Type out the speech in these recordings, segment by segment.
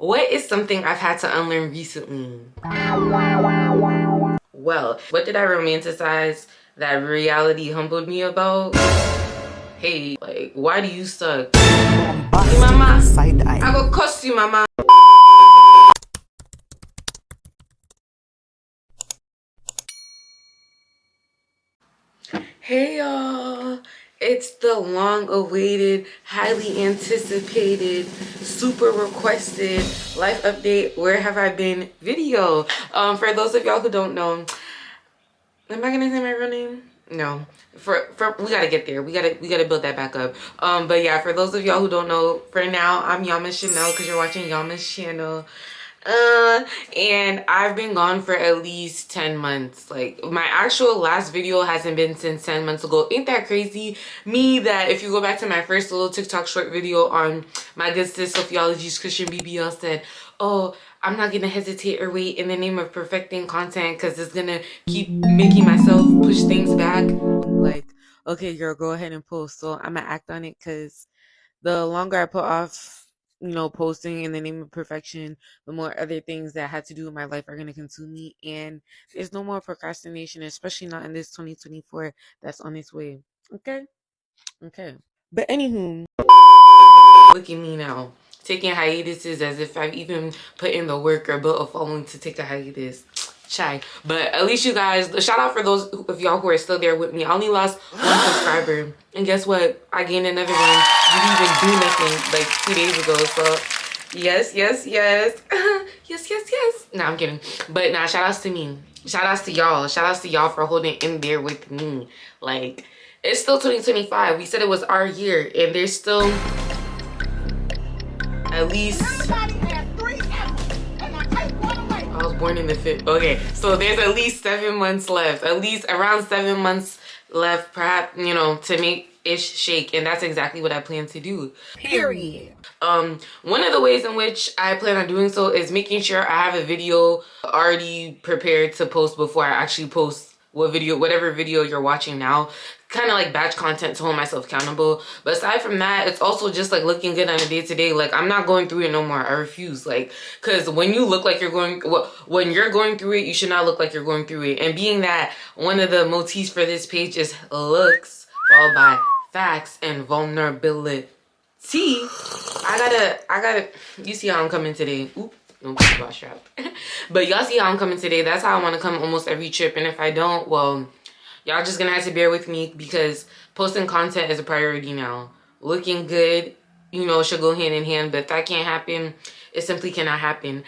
What is something I've had to unlearn recently? Well, what did I romanticize that reality humbled me about? Hey, like, why do you suck? Hey, mama, I go cuss you, mama. Hey, y'all. It's the long-awaited, highly anticipated, super requested life update, where have I been video. For those of y'all who don't know, am I gonna say my real name? No. For we gotta get there. We gotta build that back up. But yeah, for those of y'all who don't know, for now I'm Yama Chanel because you're watching Yama's channel. And I've been gone for at least 10 months. Like, my actual last video hasn't been since 10 months ago. Ain't that crazy? Me, that if you go back to my first little TikTok short video on my good sis Sophiology's Christian BBL said, oh, I'm not gonna hesitate or wait in the name of perfecting content because it's gonna keep making myself push things back. Like, okay, girl, go ahead and post. So I'm gonna act on it because the longer I put off, posting in the name of perfection, the more other things that had to do with my life are going to consume me. And there's no more procrastination, especially not in this 2024 that's on its way. Okay? Okay. But anywho, look at me now, taking hiatuses as if I've even put in the work or built a following to take a hiatus. Shy. But at least you guys, shout out for those of y'all who are still there with me. I only lost one subscriber, and guess what, I gained another one. You didn't even do nothing like 2 days ago. So yes yes. No, I'm kidding. But nah, shout outs to me, shout outs to y'all for holding in there with me. Like, it's still 2025. We said it was our year, and there's still at least, I was born in the 5th. Okay, so there's at least 7 months left. At least around 7 months left, perhaps, to make ish shake. And that's exactly what I plan to do. Period. One of the ways in which I plan on doing so is making sure I have a video already prepared to post before I actually post whatever video you're watching now. Kind of like batch content to hold myself accountable. But aside from that, it's also just like looking good on a day-to-day. Like, I'm not going through it no more. I refuse. Like, because when you look like you're going, when you're going through it, you should not look like you're going through it. And being that one of the motifs for this page is looks followed by facts and vulnerability, I gotta, you see how I'm coming today. Oop. No basketball strap. But y'all see how I'm coming today. That's how I want to come almost every trip. And if I don't, well, y'all just gonna have to bear with me because posting content is a priority now. Looking good, should go hand in hand. But if that can't happen, it simply cannot happen.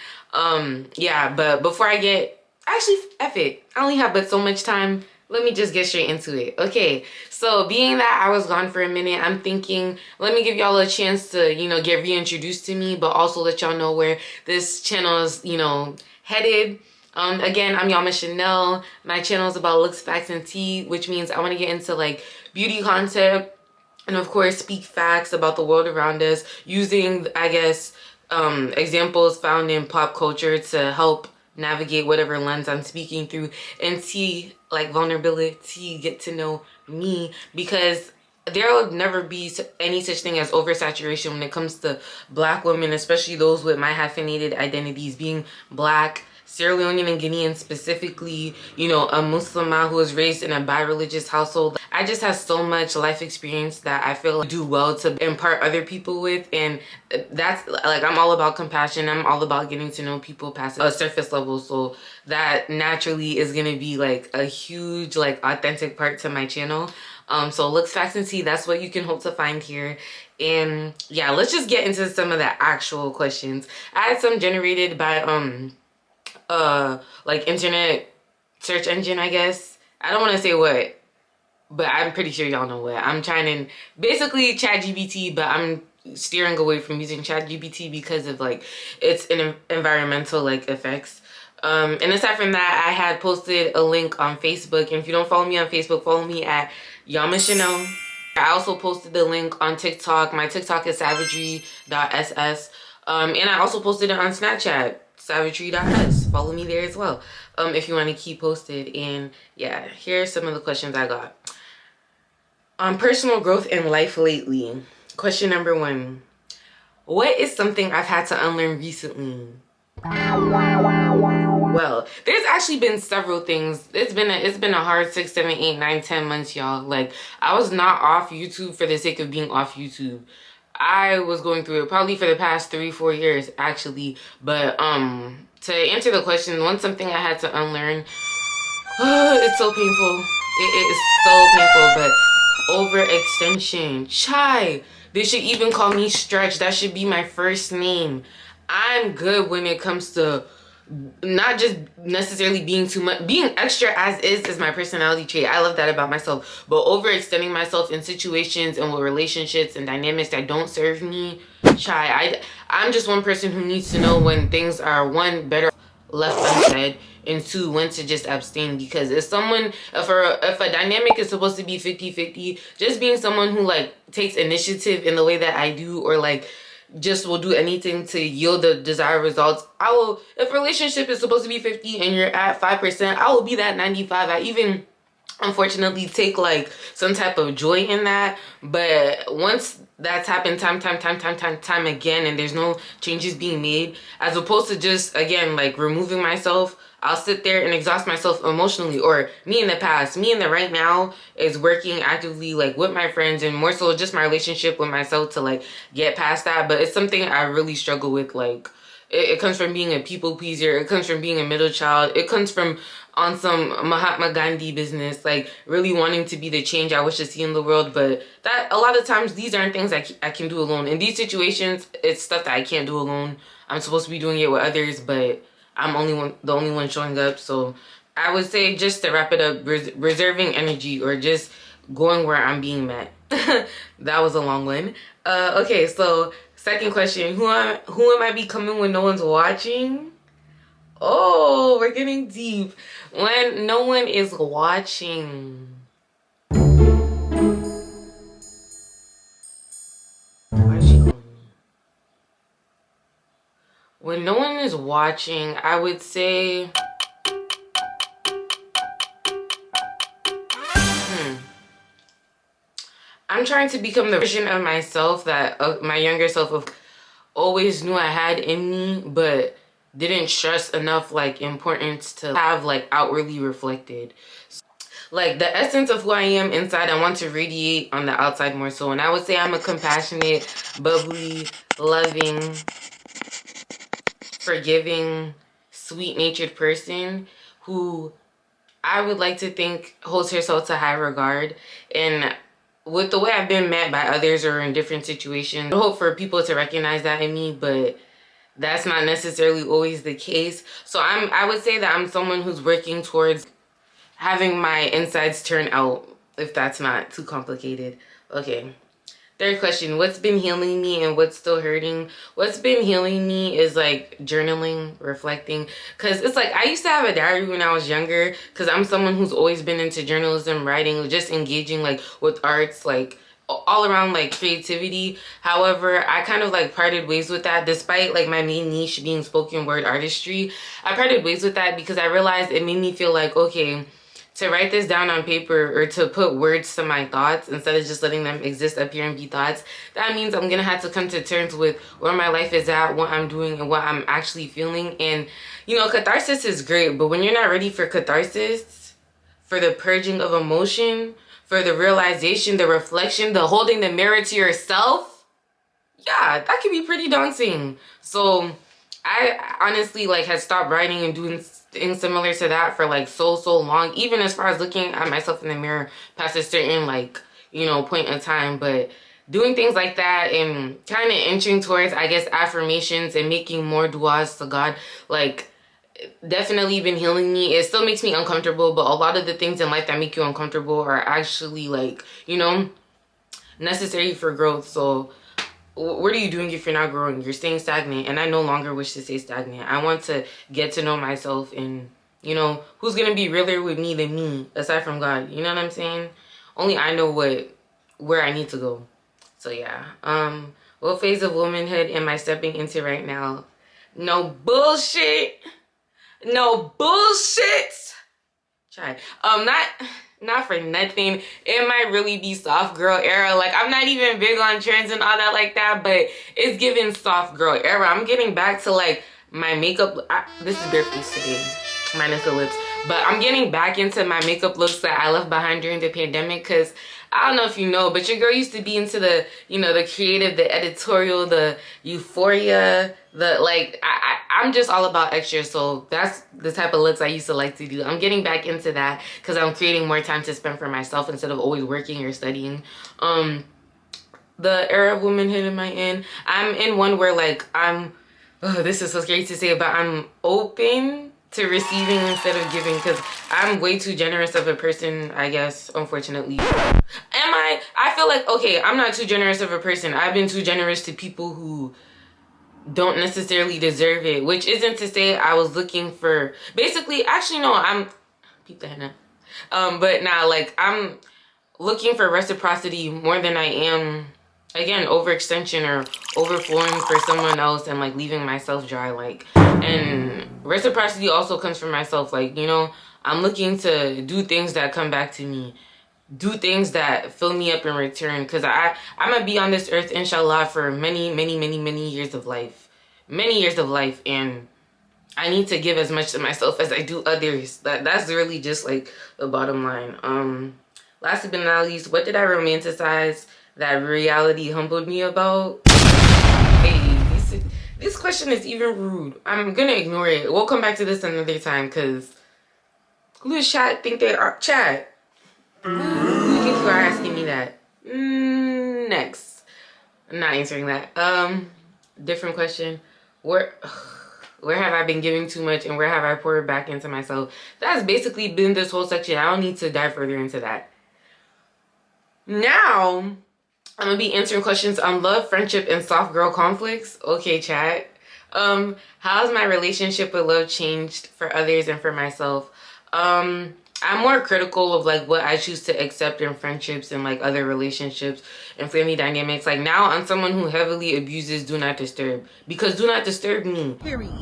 Yeah, but before I get, actually, F it. I only have but so much time. Let me just get straight into it. Okay, so being that I was gone for a minute, I'm thinking, let me give y'all a chance to, get reintroduced to me, but also let y'all know where this channel is, headed. Again, I'm Yama Chanel. My channel is about looks, facts, and tea, which means I want to get into like beauty content and of course speak facts about the world around us using, I guess, examples found in pop culture to help navigate whatever lens I'm speaking through, and tea, like vulnerability, get to know me, because there will never be any such thing as oversaturation when it comes to Black women, especially those with my hyphenated identities, being Black, Sierra Leonean and Guinean specifically, a Muslimah who was raised in a bi-religious household. I just have so much life experience that I feel like I do well to impart other people with, and that's like, I'm all about compassion. I'm all about getting to know people past a surface level, so that naturally is gonna be like a huge, like, authentic part to my channel. So looks, facts, and tea, that's what you can hope to find here. And yeah, let's just get into some of the actual questions. I had some generated by like internet search engine, I guess. I don't want to say what, but I'm pretty sure y'all know what. I'm trying to basically ChatGPT, but I'm steering away from using ChatGPT because of like its environmental like effects. And aside from that, I had posted a link on Facebook, and if you don't follow me on Facebook, follow me at Yama Chanel. I also posted the link on TikTok. My TikTok is savagery.ss. And I also posted it on Snapchat, savagery.s. Follow me there as well, if you want to keep posted. And yeah, here are some of the questions I got. On personal growth in life lately. Question number 1. What is something I've had to unlearn recently? Well, there's actually been several things. It's been a hard 6, 7, 8, 9, 10 months, y'all. Like, I was not off YouTube for the sake of being off YouTube. I was going through it probably for the past 3, 4 years, actually. But to answer the question, one something I had to unlearn. It's so painful. It is so painful, but overextension. Chai. They should even call me Stretch. That should be my first name. I'm good when it comes to not just necessarily being too much. Being extra as is my personality trait. I love that about myself. But overextending myself in situations and with relationships and dynamics that don't serve me. Chai. I'm just one person who needs to know when things are, one, better left unsaid, and two, when to just abstain. Because if a dynamic is supposed to be 50-50, just being someone who like takes initiative in the way that I do, or like just will do anything to yield the desired results, I will. If a relationship is supposed to be 50 and you're at 5%, I will be that 95. I even unfortunately take like some type of joy in that. But once that's happened time again, and there's no changes being made, as opposed to just again like removing myself, I'll sit there and exhaust myself emotionally. Or me in the past, me in the right now is working actively like with my friends, and more so just my relationship with myself to like get past that. But it's something I really struggle with. Like, it comes from being a people pleaser. It comes from being a middle child. It comes from on some Mahatma Gandhi business, like really wanting to be the change I wish to see in the world. But that a lot of times these aren't things I can do alone. In these situations, it's stuff that I can't do alone. I'm supposed to be doing it with others, but I'm the only one showing up. So I would say, just to wrap it up, reserving energy, or just going where I'm being met. That was a long one. Okay, so second question, who am I becoming when no one's watching? Oh, we're getting deep. When no one is watching. Why is she calling me? When no one is watching, I would say... I'm trying to become the version of myself that my younger self of always knew I had in me, but didn't stress enough like importance to have like outwardly reflected. Like, the essence of who I am inside, I want to radiate on the outside more so. And I would say I'm a compassionate, bubbly, loving, forgiving, sweet-natured person who I would like to think holds herself to high regard. And with the way I've been met by others or in different situations, I hope for people to recognize that in me, but that's not necessarily always the case. So I would say that I'm someone who's working towards having my insides turn out, if that's not too complicated. Okay. Third question, what's been healing me and what's still hurting? What's been healing me is like journaling, reflecting. Because it's like, I used to have a diary when I was younger, because I'm someone who's always been into journalism, writing, just engaging like with arts, like all around like creativity. However, I kind of like parted ways with that, despite like my main niche being spoken word artistry. I parted ways with that because I realized it made me feel like, okay, to write this down on paper or to put words to my thoughts instead of just letting them exist up here and be thoughts, that means I'm gonna have to come to terms with where my life is at, what I'm doing, and what I'm actually feeling. And you know, catharsis is great, but when you're not ready for catharsis, for the purging of emotion, for the realization, the reflection, the holding the mirror to yourself, yeah, that can be pretty daunting. So I honestly like had stopped writing and doing things similar to that for like so long, even as far as looking at myself in the mirror past a certain like, you know, point in time. But doing things like that and kind of inching towards, I guess, affirmations and making more duas to God, like, definitely been healing me. It still makes me uncomfortable, but a lot of the things in life that make you uncomfortable are actually like, you know, necessary for growth. So what are you doing if you're not growing? You're staying stagnant, and I no longer wish to stay stagnant. I want to get to know myself, and you know, who's gonna be realer with me than me aside from God? You know what I'm saying? Only I know where I need to go. So yeah. What phase of womanhood am I stepping into right now? No bullshit. No bullshit. Try. not for nothing, it might really be soft girl era. Like, I'm not even big on trends and all that like that, but it's giving soft girl era. I'm getting back to like my makeup. This is bare face today, minus the lips, but I'm getting back into my makeup looks that I left behind during the pandemic, because I don't know if you know, but your girl used to be into the, you know, the creative, the editorial, the euphoria, the like, I'm just all about extra. So that's the type of looks I used to like to do. I'm getting back into that because I'm creating more time to spend for myself instead of always working or studying. The era of womanhood am I in? I'm in one where like this is so scary to say, but I'm open to receiving instead of giving, because I'm way too generous of a person, I guess, unfortunately. I feel like, okay, I'm not too generous of a person. I've been too generous to people who don't necessarily deserve it, which isn't to say I was looking for, basically, actually, no, I'm, peep the henna. But nah, like, I'm looking for reciprocity more than I am, again, overextension or overflowing for someone else and like leaving myself dry. Like, and reciprocity also comes from myself. Like, you know, I'm looking to do things that come back to me, do things that fill me up in return, because I'm gonna be on this earth, inshallah, for many years of life, and I need to give as much to myself as I do others. That's really just like the bottom line. Last but not least, what did I romanticize that reality humbled me about? Hey, this question is even rude. I'm gonna ignore it. We'll come back to this another time, because who does chat think they are? Chat. Who do you think you are asking me that? Next. I'm not answering that. Different question. Where have I been giving too much, and where have I poured back into myself? That's basically been this whole section. I don't need to dive further into that. Now, I'm gonna be answering questions on love, friendship, and soft girl conflicts. Okay, chat. How's my relationship with love changed for others and for myself? I'm more critical of like what I choose to accept in friendships and like other relationships and family dynamics. Like, now I'm someone who heavily abuses do not disturb, because do not disturb me. Period.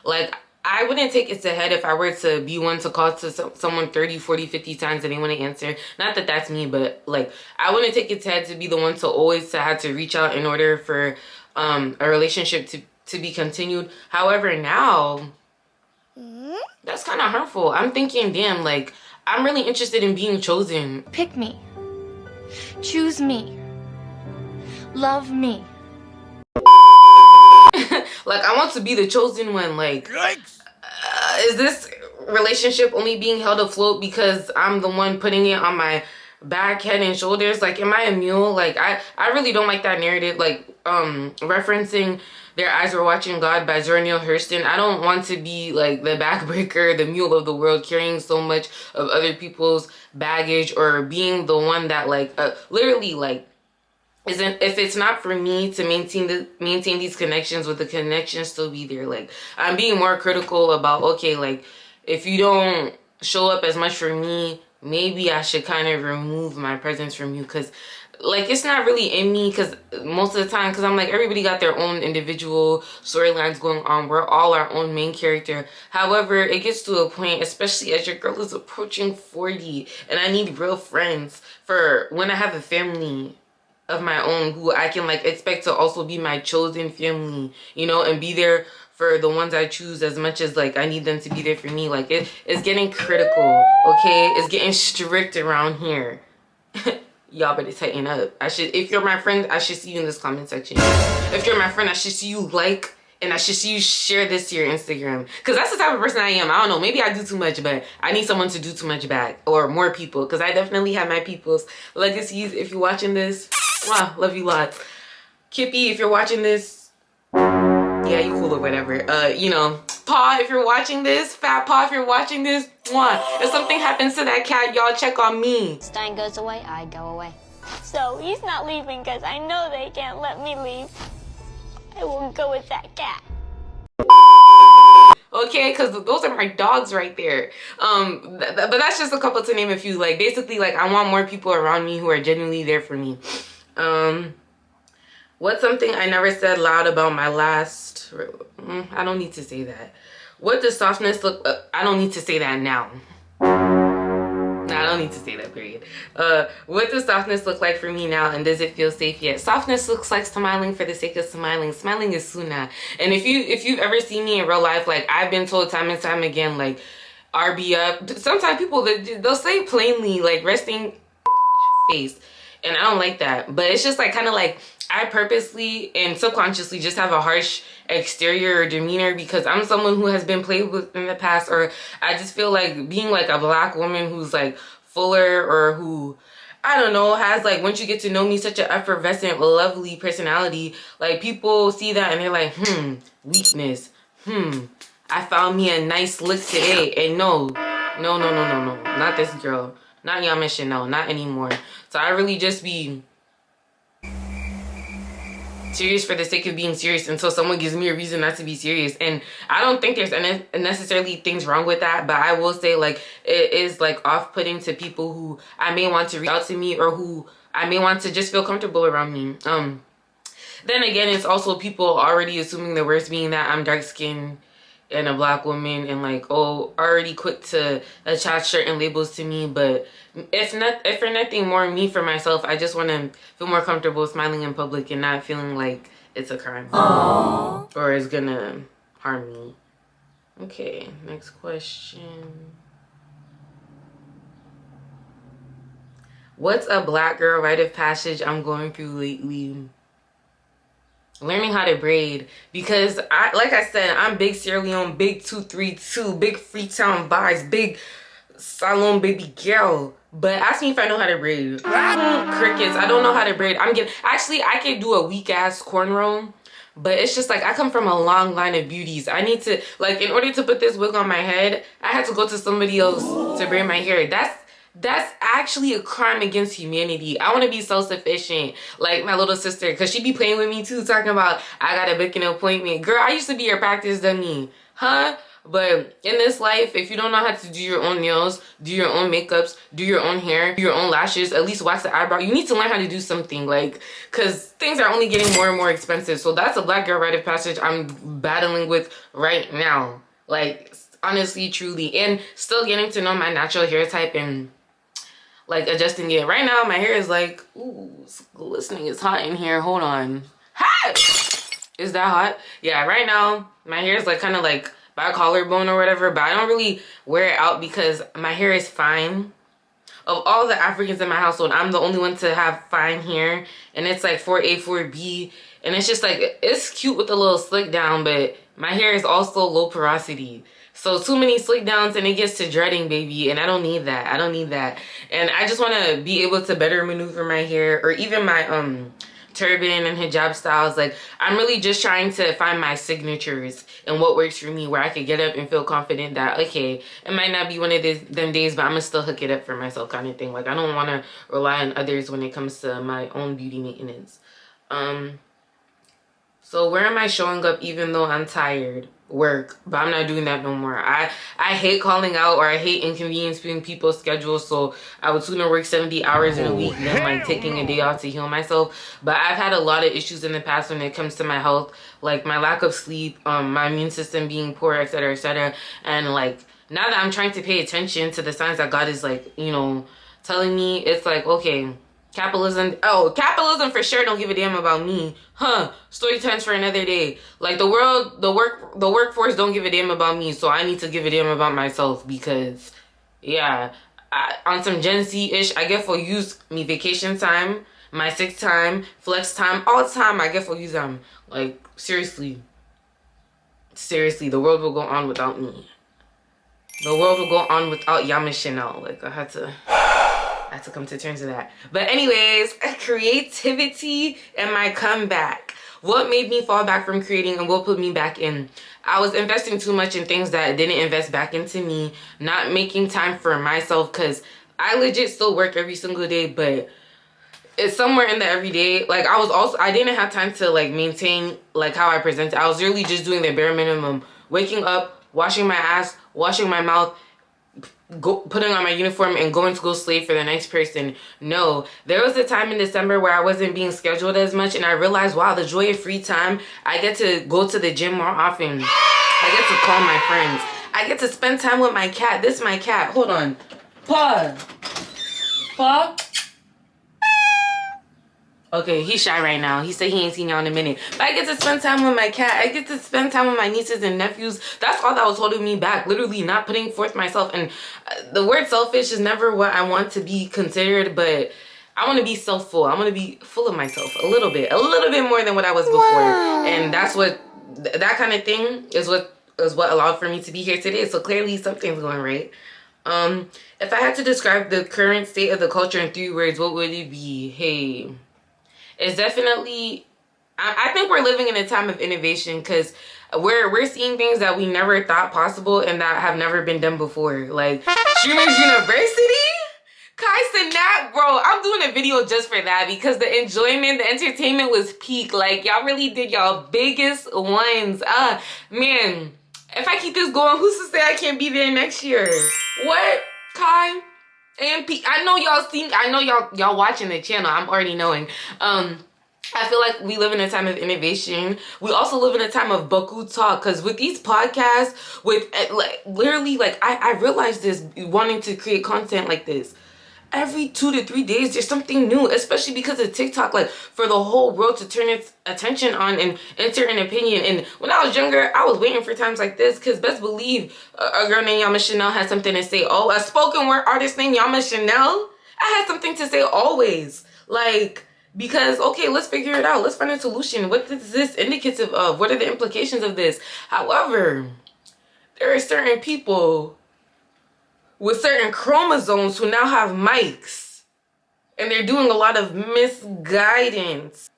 Like, I wouldn't take it to head if I were to be one to call to someone 30, 40, 50 times and they want to answer. Not that that's me, but like, I wouldn't take it to head to be the one to always to have to reach out in order for a relationship to be continued. However, now, that's kind of hurtful. I'm thinking, damn, like, I'm really interested in being chosen. Pick me. Choose me. Love me. Like, I want to be the chosen one. Like, is this relationship only being held afloat because I'm the one putting it on my back, head, and shoulders? Like, am I a mule? Like, I really don't like that narrative. Like, referencing Their Eyes Were Watching God by Zora Neale Hurston. I don't want to be like the backbreaker, the mule of the world, carrying so much of other people's baggage, or being the one that like literally like if it's not for me to maintain these connections, with the connections still be there. Like, I'm being more critical about, okay, like, if you don't show up as much for me, maybe I should kind of remove my presence from you, because like, it's not really in me, because most of the time, because I'm like, everybody got their own individual storylines going on. We're all our own main character. However, it gets to a point, especially as your girl is approaching 40, and I need real friends for when I have a family of my own who I can like expect to also be my chosen family, you know, and be there for the ones I choose as much as like I need them to be there for me. Like, it's getting critical, okay? It's getting strict around here. Y'all better tighten up. If you're my friend, I should see you in this comment section. If you're my friend, I should see you like, and I should see you share this to your Instagram. Because that's the type of person I am. I don't know, maybe I do too much, but I need someone to do too much back. Or more people, because I definitely have my people's legacies. If you're watching this, wow, love you lots. Kippy, if you're watching this, yeah, you cool or whatever. You know, Paw, if you're watching this, Fat Paw, if you're watching this, mwah. If something happens to that cat, y'all check on me. Stein goes away, I go away. So he's not leaving because I know they can't let me leave. I won't go with that cat. Okay, because those are my dogs right there. But that's just a couple to name a few. Like, basically, like, I want more people around me who are genuinely there for me. What's something I never said loud about my last... I don't need to say that. What does softness look... I don't need to say that now. Nah, I don't need to say that, period. What does softness look like for me now, and does it feel safe yet? Softness looks like smiling for the sake of smiling. Smiling is sunnah. And if you've ever seen me in real life, like, I've been told time and time again, like, RB up. Sometimes people, they'll say plainly, like, resting face. And I don't like that. But it's just like kind of like I purposely and subconsciously just have a harsh exterior or demeanor because I'm someone who has been played with in the past, or I just feel like being like a black woman who's like fuller, or who, I don't know, has like, once you get to know me, such an effervescent, lovely personality, like people see that and they're like, weakness. I found me a nice look today. And no, not this girl. Not Yama Chanel, not anymore. So I really just be serious for the sake of being serious until someone gives me a reason not to be serious. And I don't think there's necessarily things wrong with that, but I will say, like, it is like off-putting to people who I may want to reach out to me, or who I may want to just feel comfortable around me. Then again, it's also people already assuming the worst, being that I'm dark-skinned and a black woman, and like, oh, already quick to attach certain labels to me. But if for nothing more, me for myself, I just want to feel more comfortable smiling in public and not feeling like it's a crime. Aww. Or it's gonna harm me. Okay, next question. What's a black girl rite of passage I'm going through lately? Learning how to braid, because like I said, I'm big Sierra Leone, big 232, big Freetown vibes, big Salon baby girl. But ask me if I know how to braid. Crickets. I don't know how to braid. Actually, I could do a weak ass cornrow, but it's just like I come from a long line of beauties. I need to, like, in order to put this wig on my head, I had to go to somebody else to braid my hair. That's actually a crime against humanity. I want to be self-sufficient like my little sister, because she be playing with me too, talking about I gotta book an appointment. Girl, I used to be your practice dummy, huh? But in this life, if you don't know how to do your own nails, do your own makeups, do your own hair, do your own lashes, at least wax the eyebrow, you need to learn how to do something, like, because things are only getting more and more expensive. So that's a black girl rite of passage I'm battling with right now, like, honestly, truly. And still getting to know my natural hair type and like adjusting it. Right now my hair is like, ooh, it's glistening. It's hot in here. Hold on. Hot! Is that hot? Yeah, right now my hair is like kind of like by collarbone or whatever, but I don't really wear it out because my hair is fine. Of all the Africans in my household, I'm the only one to have fine hair, and it's like 4A, 4B, and it's just like, it's cute with a little slick down, but my hair is also low porosity. So too many slick downs and it gets to dreading, baby, and I don't need that. I don't need that. And I just want to be able to better maneuver my hair, or even my turban and hijab styles. Like, I'm really just trying to find my signatures and what works for me, where I could get up and feel confident that, okay, it might not be one of them days, but I'm gonna still hook it up for myself, kind of thing. Like, I don't want to rely on others when it comes to my own beauty maintenance. So where am I showing up even though I'm tired? Work. But I'm not doing that no more. I hate calling out, or I hate inconveniencing people's schedules, so I would sooner work 70 hours in a week than like taking a day off to heal myself. But I've had a lot of issues in the past when it comes to my health, like my lack of sleep, my immune system being poor, etc., etc. And like, now that I'm trying to pay attention to the signs that God is, like, you know, telling me, it's like, okay, capitalism for sure don't give a damn about me, huh? Story times for another day. Like, the world, the workforce don't give a damn about me, so I need to give a damn about myself, because yeah, on some Gen Z-ish, I get for use me vacation time, my sick time, flex time, all the time. I get for use them. Like, seriously, the world will go on without me. The world will go on without Yama Chanel. Like, I had to come to terms with that. But anyways, creativity and my comeback. What made me fall back from creating and what put me back in? I was investing too much in things that didn't invest back into me, not making time for myself, because I legit still work every single day, but it's somewhere in the everyday. Like, I didn't have time to like maintain like how I present. I was really just doing the bare minimum. Waking up, washing my ass, washing my mouth, putting on my uniform and going to go slave for the next person. No, there was a time in December where I wasn't being scheduled as much, and I realized, wow, the joy of free time. I get to go to the gym more often. I get to call my friends. I get to spend time with my cat. This is my cat. Hold on. Pause. Paul? Okay, he's shy right now. He said he ain't seen y'all in a minute. But I get to spend time with my cat. I get to spend time with my nieces and nephews. That's all that was holding me back. Literally not putting forth myself. And the word selfish is never what I want to be considered. But I want to be self-full. I want to be full of myself a little bit more than what I was before. Wow. And that's what, that kind of thing is what allowed for me to be here today. So clearly something's going right. If I had to describe the current state of the culture in 3 words, what would it be? Hey, it's definitely, I think we're living in a time of innovation, because we're seeing things that we never thought possible and that have never been done before. Like Streamers University? Kai Sinat, bro, I'm doing a video just for that, because the enjoyment, the entertainment was peak. Like, y'all really did y'all biggest ones. Man, if I keep this going, who's to say I can't be there next year? What? Kai? AMP, I know y'all seen, I know y'all watching the channel. I'm already knowing. I feel like we live in a time of innovation. We also live in a time of Boku talk, because with these podcasts, with like literally, like I realized this wanting to create content like this. Every 2 to 3 days, there's something new, especially because of TikTok, like for the whole world to turn its attention on and enter an opinion. And when I was younger, I was waiting for times like this, because best believe a girl named Yama Chanel had something to say. Oh, a spoken word artist named Yama Chanel? I had something to say always. Like, because, okay, let's figure it out. Let's find a solution. What is this indicative of? What are the implications of this? However, there are certain people with certain chromosomes who now have mics, and they're doing a lot of misguidance.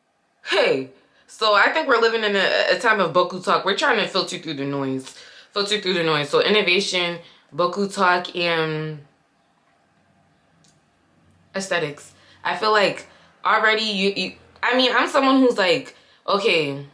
Hey, so I think we're living in a time of Boku talk. We're trying to filter through the noise. So innovation, Boku talk, and aesthetics. I feel like already I mean, I'm someone who's like, okay,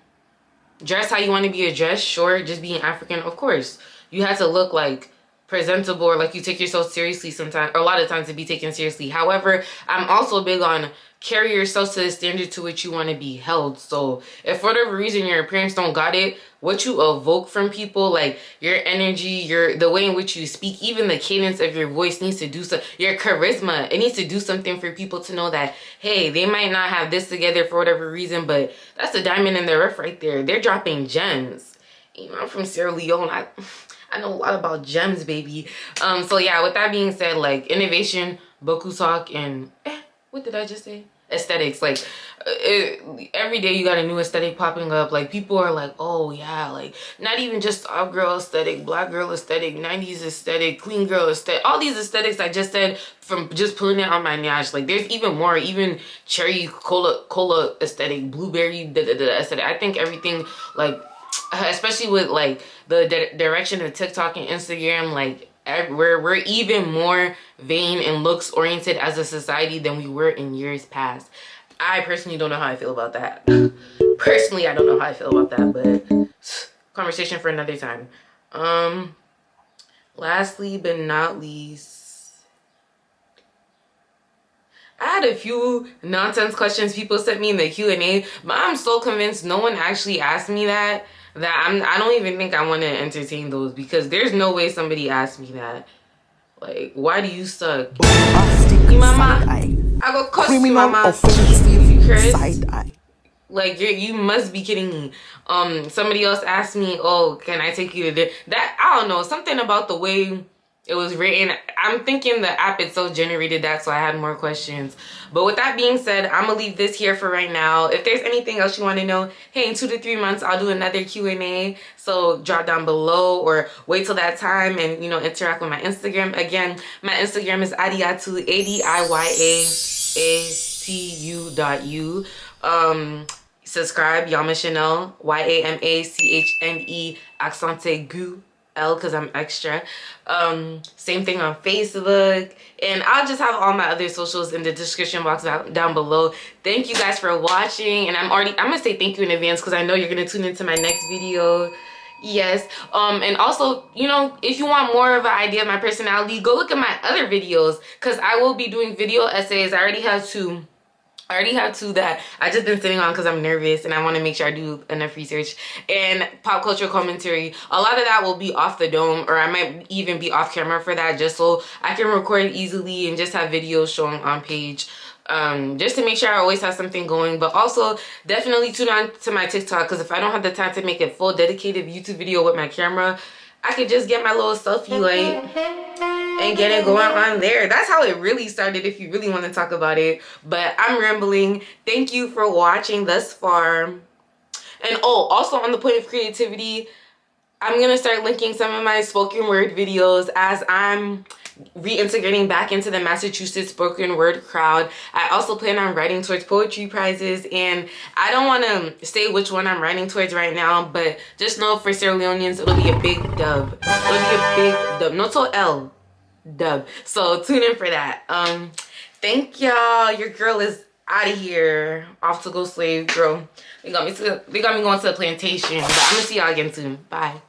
dress how you want to be addressed. Sure, just being African, of course. You have to look like presentable, or like you take yourself seriously sometimes, or a lot of times to be taken seriously. However, I'm also big on carry yourself to the standard to which you want to be held. So if for whatever reason your parents don't got it, what you evoke from people, like your energy, the way in which you speak, even the cadence of your voice needs to do so. Your charisma, it needs to do something for people to know that, hey, they might not have this together for whatever reason, but that's a diamond in the rough right there. They're dropping gems. You know, I'm from Sierra Leone. I know a lot about gems, baby. So yeah, with that being said, like innovation, Boku talk, and what did I just say? Aesthetics. Like every day you got a new aesthetic popping up. Like people are like, oh yeah, like not even just soft girl aesthetic, black girl aesthetic, 90s aesthetic, clean girl aesthetic. All these aesthetics I just said from just pulling it on my nash. Like there's even more, even cherry cola aesthetic, blueberry aesthetic. I think everything, like especially with like the direction of TikTok and Instagram, like we're even more vain and looks oriented as a society than we were in years past. I personally don't know how I feel about that. Personally, I don't know how I feel about that, but conversation for another time. Lastly but not least, I had a few nonsense questions people sent me in the Q&A, but I'm so convinced no one actually asked me that I don't even think I want to entertain those, because there's no way somebody asked me that. Like, why do you suck? You mama, I go cuss you, mama. You Chris? Like, you must be kidding me. Somebody else asked me, oh, can I take you to that? I don't know, something about the way it was written. I'm thinking the app itself generated that, so I had more questions. But with that being said, I'm gonna leave this here for right now. If there's anything else you want to know, hey, in 2 to 3 months I'll do another Q&A, so drop down below or wait till that time and, you know, interact with my Instagram. Again, my Instagram is adiyaatu, adiyaatu.u. Subscribe, Yama Chanel, YAMACHNE, accent aigu, L, because I'm extra. Same thing on Facebook, and I'll just have all my other socials in the description box down below. Thank you guys for watching, and I'm gonna say thank you in advance because I know you're gonna tune into my next video. Yes. And also, you know, if you want more of an idea of my personality, go look at my other videos, because I will be doing video essays. I already have 2. I already have 2 that I just been sitting on because I'm nervous and I want to make sure I do enough research. And pop culture commentary, a lot of that will be off the dome, or I might even be off camera for that, just so I can record easily and just have videos showing on page, just to make sure I always have something going. But also definitely tune on to my TikTok, because if I don't have the time to make a full dedicated YouTube video with my camera, I could just get my little selfie light and get it going on there. That's how it really started, if you really want to talk about it. But I'm rambling. Thank you for watching thus far. And oh, also on the point of creativity, I'm gonna start linking some of my spoken word videos as I'm reintegrating back into the Massachusetts spoken word crowd. I also plan on writing towards poetry prizes, and I don't want to say which one I'm writing towards right now, but just know for Sierra Leoneans, it'll be a big dub. It'll be a big dub. Noto L. Dub. So tune in for that. Thank y'all. Your girl is out of here. Off to go slave, girl. They got me going to the plantation. But I'm gonna see y'all again soon. Bye.